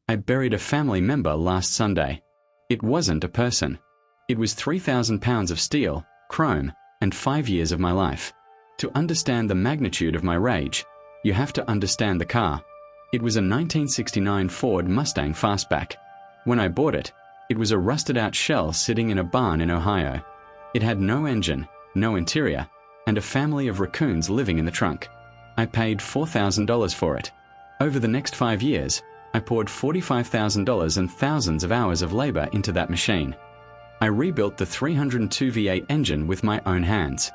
I buried a family member last Sunday. It wasn't a person. It was 3,000 pounds of steel, chrome, and 5 years of my life. To understand the magnitude of my rage, you have to understand the car. It was a 1969 Ford Mustang Fastback. When I bought it, it was a rusted-out shell sitting in a barn in Ohio. It had no engine, no interior, and a family of raccoons living in the trunk. I paid $4,000 for it. Over the next 5 years, I poured $45,000 and thousands of hours of labor into that machine. I rebuilt the 302 V8 engine with my own hands.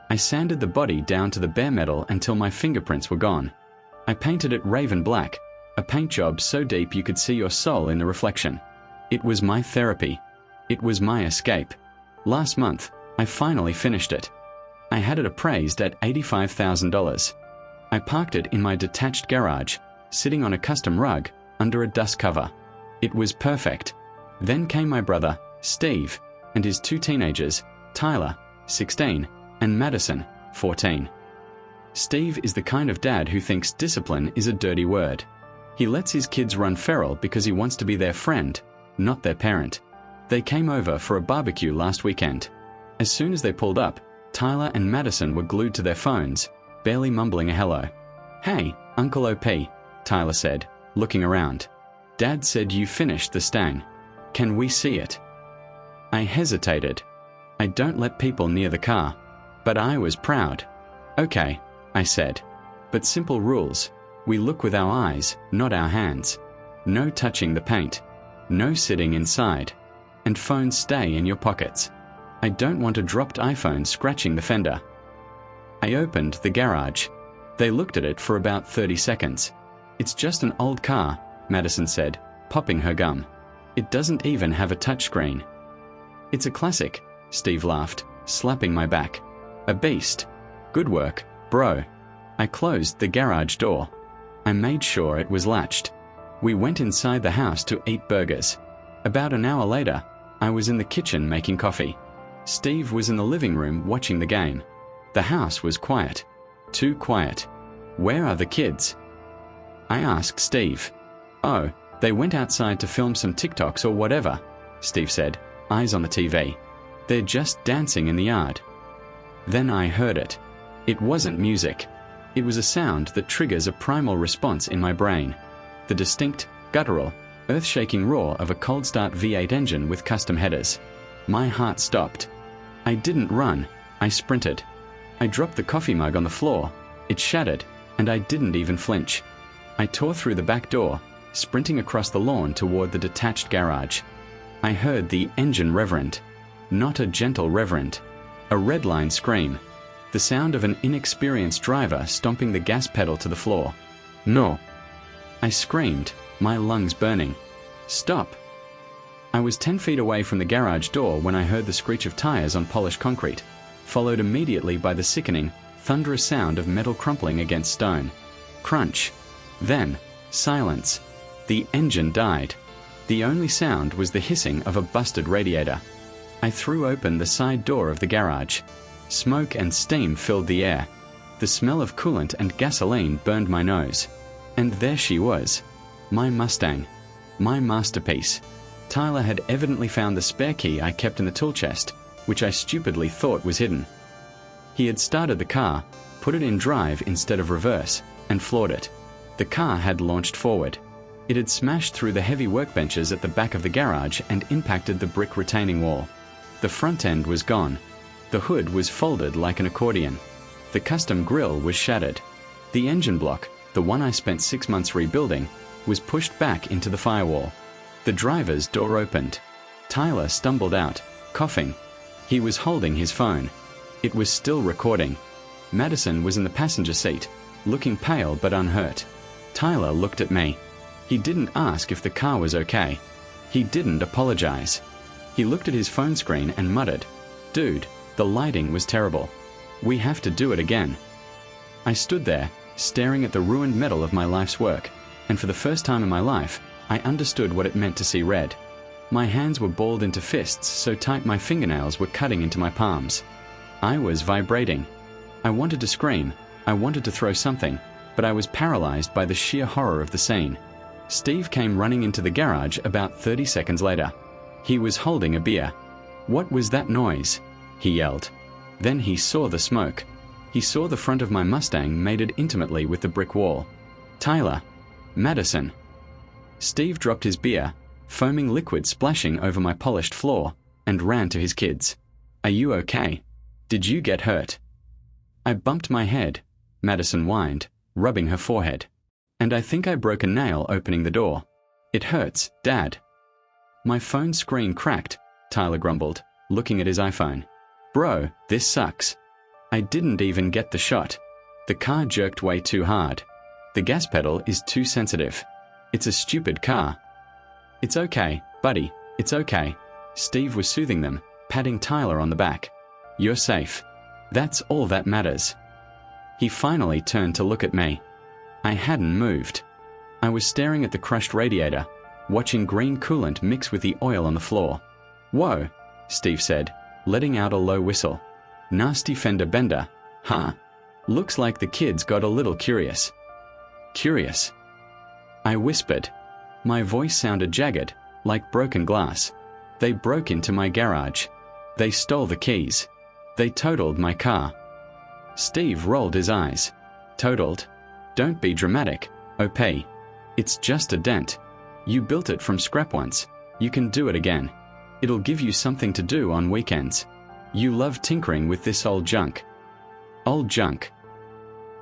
I sanded the body down to the bare metal until my fingerprints were gone. I painted it raven black, a paint job so deep you could see your soul in the reflection. It was my therapy. It was my escape. Last month, I finally finished it. I had it appraised at $85,000. I parked it in my detached garage, sitting on a custom rug under a dust cover. It was perfect. Then came my brother, Steve, and his 2 teenagers, Tyler, 16, and Madison, 14. Steve is the kind of dad who thinks discipline is a dirty word. He lets his kids run feral because he wants to be their friend, not their parent. They came over for a barbecue last weekend. As soon as they pulled up, Tyler and Madison were glued to their phones, barely mumbling a hello. "Hey, Uncle OP," Tyler said, looking around. "Dad said you finished the Stang. Can we see it?" I hesitated. I don't let people near the car, but I was proud. "Okay," I said. "But simple rules. We look with our eyes, not our hands. No touching the paint. No sitting inside. And phones stay in your pockets. I don't want a dropped iPhone scratching the fender." I opened the garage. They looked at it for about 30 seconds. "It's just an old car," Madison said, popping her gum. "It doesn't even have a touchscreen." "It's a classic," Steve laughed, slapping my back. "A beast. Good work, bro." I closed the garage door. I made sure it was latched. We went inside the house to eat burgers. About an hour later, I was in the kitchen making coffee. Steve was in the living room watching the game. The house was quiet. Too quiet. "Where are the kids?" I asked Steve. "Oh, they went outside to film some TikToks or whatever," Steve said, eyes on the TV. "They're just dancing in the yard." Then I heard it. It wasn't music. It was a sound that triggers a primal response in my brain. The distinct, guttural, earth-shaking roar of a cold-start V8 engine with custom headers. My heart stopped. I didn't run. I sprinted. I dropped the coffee mug on the floor. It shattered, and I didn't even flinch. I tore through the back door, sprinting across the lawn toward the detached garage. I heard the engine reverend. Not a gentle reverend. A redline scream. The sound of an inexperienced driver stomping the gas pedal to the floor. "No!" I screamed, my lungs burning. "Stop!" I was 10 feet away from the garage door when I heard the screech of tires on polished concrete, followed immediately by the sickening, thunderous sound of metal crumpling against stone. Crunch. Then, silence. The engine died. The only sound was the hissing of a busted radiator. I threw open the side door of the garage. Smoke and steam filled the air. The smell of coolant and gasoline burned my nose. And there she was. My Mustang. My masterpiece. Tyler had evidently found the spare key I kept in the tool chest, which I stupidly thought was hidden. He had started the car, put it in drive instead of reverse, and floored it. The car had launched forward. It had smashed through the heavy workbenches at the back of the garage and impacted the brick retaining wall. The front end was gone. The hood was folded like an accordion. The custom grille was shattered. The engine block, the one I spent 6 months rebuilding, was pushed back into the firewall. The driver's door opened. Tyler stumbled out, coughing. He was holding his phone. It was still recording. Madison was in the passenger seat, looking pale but unhurt. Tyler looked at me. He didn't ask if the car was okay. He didn't apologize. He looked at his phone screen and muttered, "Dude, the lighting was terrible. We have to do it again." I stood there, staring at the ruined metal of my life's work, and for the first time in my life, I understood what it meant to see red. My hands were balled into fists so tight my fingernails were cutting into my palms. I was vibrating. I wanted to scream. I wanted to throw something, but I was paralyzed by the sheer horror of the scene. Steve came running into the garage about 30 seconds later. He was holding a beer. "What was that noise?" he yelled. Then he saw the smoke. He saw the front of my Mustang mated intimately with the brick wall. "Tyler. Madison." Steve dropped his beer, foaming liquid splashing over my polished floor, and ran to his kids. "Are you okay? Did you get hurt?" "I bumped my head," Madison whined, rubbing her forehead. "And I think I broke a nail opening the door. It hurts, Dad." "My phone screen cracked," Tyler grumbled, looking at his iPhone. "Bro, this sucks. I didn't even get the shot. The car jerked way too hard. The gas pedal is too sensitive. It's a stupid car." "It's okay, buddy, it's okay." Steve was soothing them, patting Tyler on the back. "You're safe. That's all that matters." He finally turned to look at me. I hadn't moved. I was staring at the crushed radiator, watching green coolant mix with the oil on the floor. "Whoa," Steve said, letting out a low whistle. "Nasty fender bender, huh? Looks like the kids got a little curious." "Curious?" I whispered. My voice sounded jagged, like broken glass. "They broke into my garage. They stole the keys. They totaled my car." Steve rolled his eyes. "Totaled? Don't be dramatic, OP. It's just a dent. You built it from scrap once. You can do it again. It'll give you something to do on weekends. You love tinkering with this old junk." "Old junk."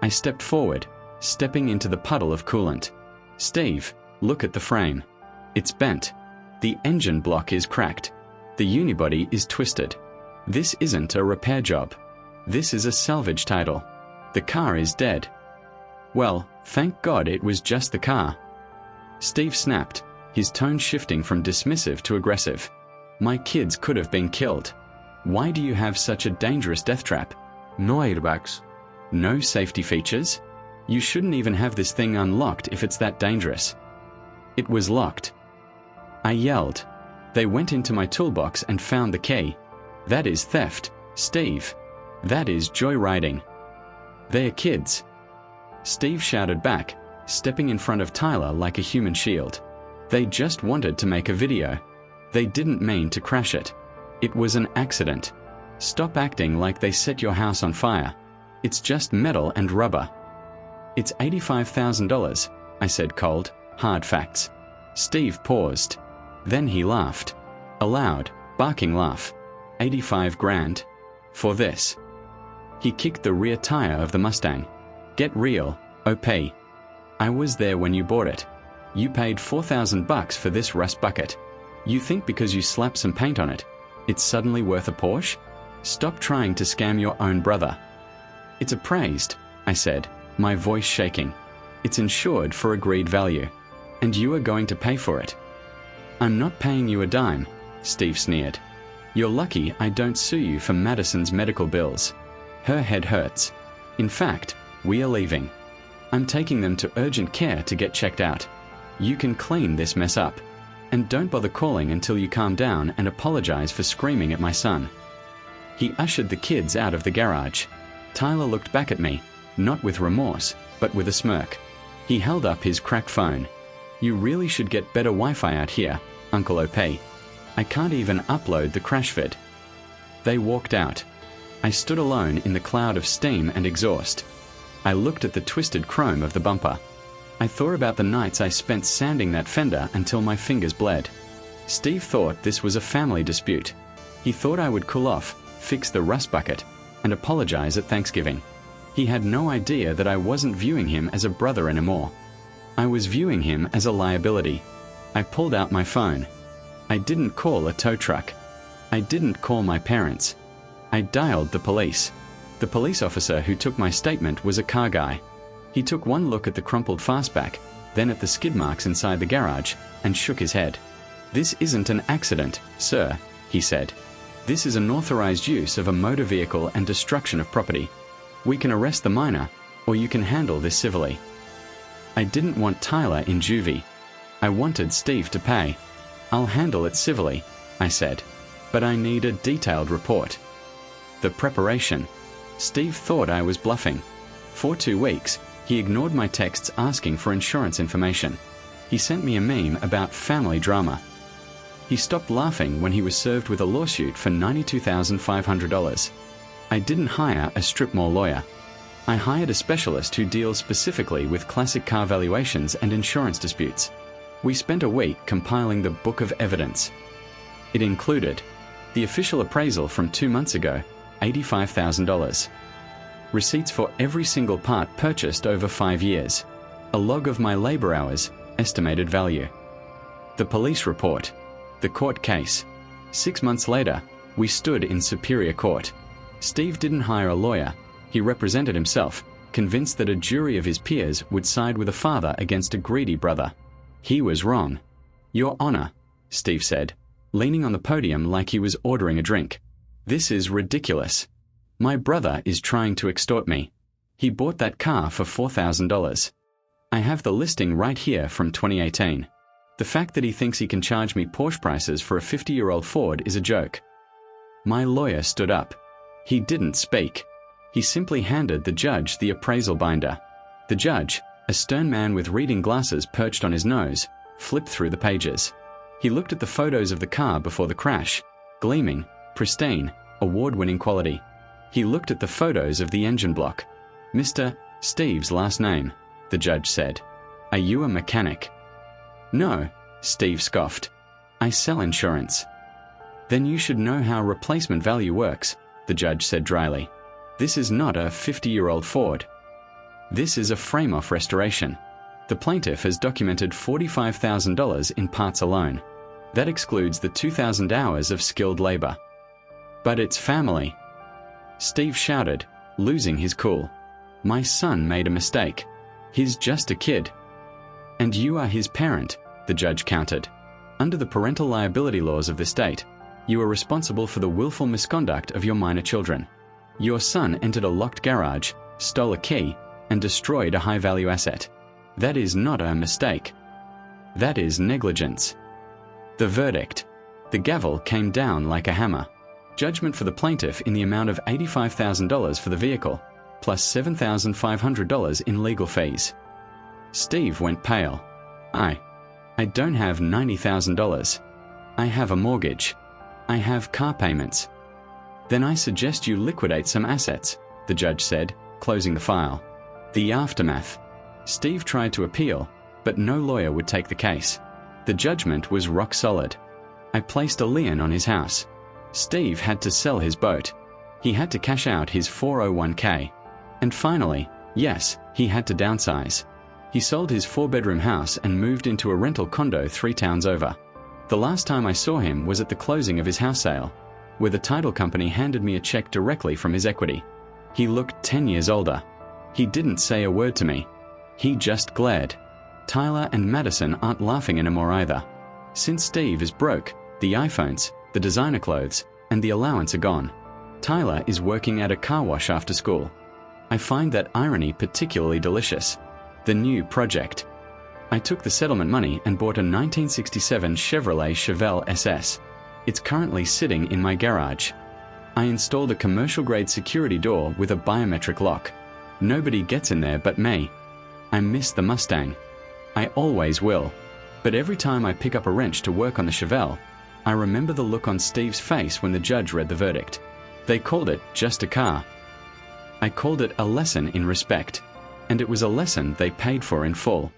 I stepped forward, stepping into the puddle of coolant. "Steve, look at the frame. It's bent. The engine block is cracked. The unibody is twisted. This isn't a repair job. This is a salvage title. The car is dead." "Well, thank God it was just the car." Steve snapped, his tone shifting from dismissive to aggressive. "My kids could have been killed. Why do you have such a dangerous death trap? No airbags. No safety features? You shouldn't even have this thing unlocked if it's that dangerous." "It was locked." I yelled. "They went into my toolbox and found the key. That is theft, Steve. That is joyriding. They're kids." Steve shouted back, stepping in front of Tyler like a human shield. "They just wanted to make a video. They didn't mean to crash it. It was an accident. Stop acting like they set your house on fire. It's just metal and rubber." "It's $85,000, I said cold, hard facts. Steve paused. Then he laughed. A loud, barking laugh. 85 grand? For this?" He kicked the rear tire of the Mustang. "Get real, OP. I was there when you bought it. You paid $4,000 for this rust bucket. You think because you slapped some paint on it, it's suddenly worth a Porsche? Stop trying to scam your own brother." "It's appraised," I said, my voice shaking. "It's insured for agreed value. And you are going to pay for it." "I'm not paying you a dime," Steve sneered. "You're lucky I don't sue you for Madison's medical bills. Her head hurts. In fact, we are leaving. I'm taking them to urgent care to get checked out. You can clean this mess up. And don't bother calling until you calm down and apologize for screaming at my son." He ushered the kids out of the garage. Tyler looked back at me, not with remorse, but with a smirk. He held up his cracked phone. "You really should get better Wi-Fi out here, Uncle OP. I can't even upload the crash vid." They walked out. I stood alone in the cloud of steam and exhaust. I looked at the twisted chrome of the bumper. I thought about the nights I spent sanding that fender until my fingers bled. Steve thought this was a family dispute. He thought I would cool off, fix the rust bucket, and apologize at Thanksgiving. He had no idea that I wasn't viewing him as a brother anymore. I was viewing him as a liability. I pulled out my phone. I didn't call a tow truck. I didn't call my parents. I dialed the police. The police officer who took my statement was a car guy. He took one look at the crumpled fastback, then at the skid marks inside the garage, and shook his head. "This isn't an accident, sir," he said. "This is an authorized use of a motor vehicle and destruction of property. We can arrest the minor, or you can handle this civilly." I didn't want Tyler in juvie. I wanted Steve to pay. "I'll handle it civilly," I said, "but I need a detailed report." The preparation. Steve thought I was bluffing. For 2 weeks, he ignored my texts asking for insurance information. He sent me a meme about family drama. He stopped laughing when he was served with a lawsuit for $92,500. I didn't hire a strip mall lawyer. I hired a specialist who deals specifically with classic car valuations and insurance disputes. We spent a week compiling the book of evidence. It included the official appraisal from 2 months ago, $85,000. Receipts for every single part purchased over 5 years. A log of my labor hours, estimated value. The police report. The court case. 6 months later, we stood in superior court. Steve didn't hire a lawyer. He represented himself, convinced that a jury of his peers would side with a father against a greedy brother. He was wrong. Your Honor, Steve said, leaning on the podium like he was ordering a drink. This is ridiculous. My brother is trying to extort me. He bought that car for $4,000. I have the listing right here from 2018. The fact that he thinks he can charge me Porsche prices for a 50-year-old Ford is a joke. My lawyer stood up. He didn't speak. He simply handed the judge the appraisal binder. The judge, a stern man with reading glasses perched on his nose, flipped through the pages. He looked at the photos of the car before the crash, gleaming, pristine, award-winning quality. He looked at the photos of the engine block. Mr. Steve's last name, the judge said. Are you a mechanic? No, Steve scoffed. I sell insurance. Then you should know how replacement value works, the judge said dryly. This is not a 50-year-old Ford. This is a frame-off restoration. The plaintiff has documented $45,000 in parts alone. That excludes the 2,000 hours of skilled labor. But it's family. Steve shouted, losing his cool. My son made a mistake. He's just a kid. And you are his parent, the judge countered. Under the parental liability laws of the state, you are responsible for the willful misconduct of your minor children. Your son entered a locked garage, stole a key, and destroyed a high-value asset. That is not a mistake. That is negligence. The verdict. The gavel came down like a hammer. Judgment for the plaintiff in the amount of $85,000 for the vehicle, plus $7,500 in legal fees. Steve went pale. I don't have $90,000. I have a mortgage. I have car payments. Then I suggest you liquidate some assets, the judge said, closing the file. The aftermath. Steve tried to appeal, but no lawyer would take the case. The judgment was rock solid. I placed a lien on his house. Steve had to sell his boat. He had to cash out his 401k. And finally, yes, he had to downsize. He sold his 4-bedroom house and moved into a rental condo 3 towns over. The last time I saw him was at the closing of his house sale, where the title company handed me a check directly from his equity. He looked 10 years older. He didn't say a word to me. He just glared. Tyler and Madison aren't laughing anymore either. Since Steve is broke, the iPhones, the designer clothes, and the allowance are gone. Tyler is working at a car wash after school. I find that irony particularly delicious. The new project. I took the settlement money and bought a 1967 Chevrolet Chevelle SS. It's currently sitting in my garage. I installed a commercial-grade security door with a biometric lock. Nobody gets in there but me. I miss the Mustang. I always will. But every time I pick up a wrench to work on the Chevelle, I remember the look on Steve's face when the judge read the verdict. They called it just a car. I called it a lesson in respect, and it was a lesson they paid for in full.